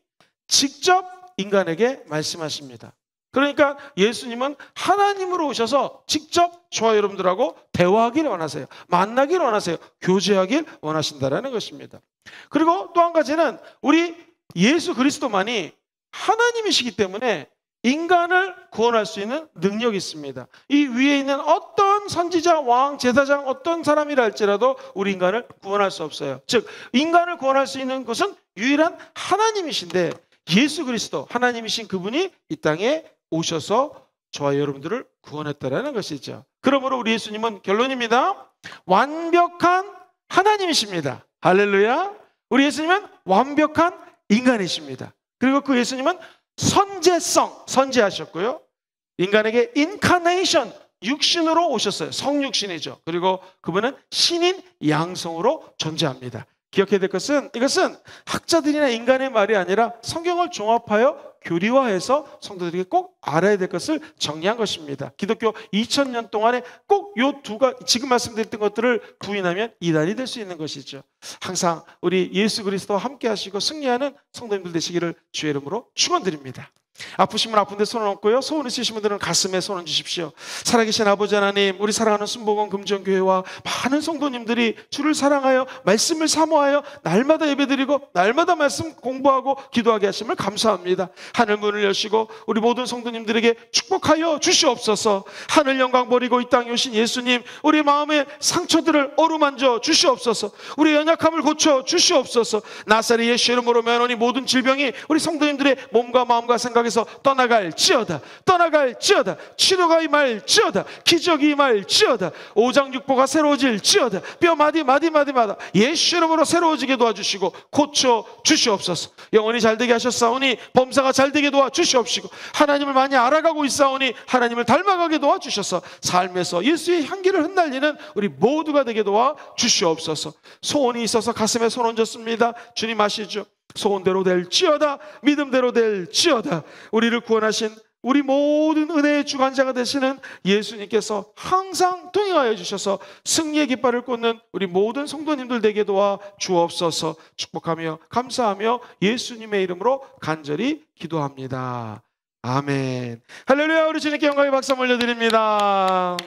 A: 직접 인간에게 말씀하십니다. 그러니까 예수님은 하나님으로 오셔서 직접 저와 여러분들하고 대화하기를 원하세요. 만나기를 원하세요. 교제하길 원하신다라는 것입니다. 그리고 또 한 가지는 우리 예수 그리스도만이 하나님이시기 때문에 인간을 구원할 수 있는 능력이 있습니다. 이 위에 있는 어떤 선지자, 왕, 제사장, 어떤 사람이라 할지라도 우리 인간을 구원할 수 없어요. 즉 인간을 구원할 수 있는 것은 유일한 하나님이신데 예수 그리스도, 하나님이신 그분이 이 땅에 오셔서 저와 여러분들을 구원했다라는 것이죠. 그러므로 우리 예수님은 결론입니다. 완벽한 하나님이십니다. 할렐루야. 우리 예수님은 완벽한 인간이십니다. 그리고 그 예수님은 선제성, 선제하셨고요. 인간에게 인카네이션, 육신으로 오셨어요. 성육신이죠. 그리고 그분은 신인 양성으로 존재합니다. 기억해야 될 것은, 이것은 학자들이나 인간의 말이 아니라 성경을 종합하여 교리화해서 성도들에게 꼭 알아야 될 것을 정리한 것입니다. 기독교 2000년 동안에 꼭 요 두 가지, 지금 말씀드렸던 것들을 부인하면 이단이 될 수 있는 것이죠. 항상 우리 예수 그리스도와 함께 하시고 승리하는 성도님들 되시기를 주의 이름으로 축원드립니다. 아프시면 아픈데 손을 얹고요, 소원 있으신 분들은 가슴에 손을 주십시오. 살아계신 아버지 하나님, 우리 사랑하는 순복음 금정교회와 많은 성도님들이 주를 사랑하여 말씀을 사모하여 날마다 예배드리고 날마다 말씀 공부하고 기도하게 하심을 감사합니다. 하늘 문을 여시고 우리 모든 성도님들에게 축복하여 주시옵소서. 하늘 영광 버리고 이 땅에 오신 예수님, 우리 마음의 상처들을 어루만져 주시옵소서. 우리 연약함을 고쳐 주시옵소서. 나사렛 예수 이름으로 면하니 모든 질병이 우리 성도님들의 몸과 마음과 생각에서 떠나갈지어다. 떠나갈지어다. 치료가 임할지어다. 기적이 임할지어다. 오장육부가 새로워질지어다. 뼈 마디마다 예수 이름으로 새로워지게 도와주시고 고쳐 주시옵소서. 영혼이 잘되게 하셨사오니 범사가 잘되게 도와주시옵시고, 하나님을 많이 알아가고 있사오니 하나님을 닮아가게 도와주셔서 삶에서 예수의 향기를 흩날리는 우리 모두가 되게 도와주시옵소서. 소원이 있어서 가슴에 손 얹었습니다. 주님 아시죠? 소원대로 될지어다. 믿음대로 될지어다. 우리를 구원하신 우리 모든 은혜의 주관자가 되시는 예수님께서 항상 동행하여 주셔서 승리의 깃발을 꽂는 우리 모든 성도님들 되게 도와 주옵소서. 축복하며 감사하며 예수님의 이름으로 간절히 기도합니다. 아멘. 할렐루야. 우리 주님께 영광의 박수 올려드립니다.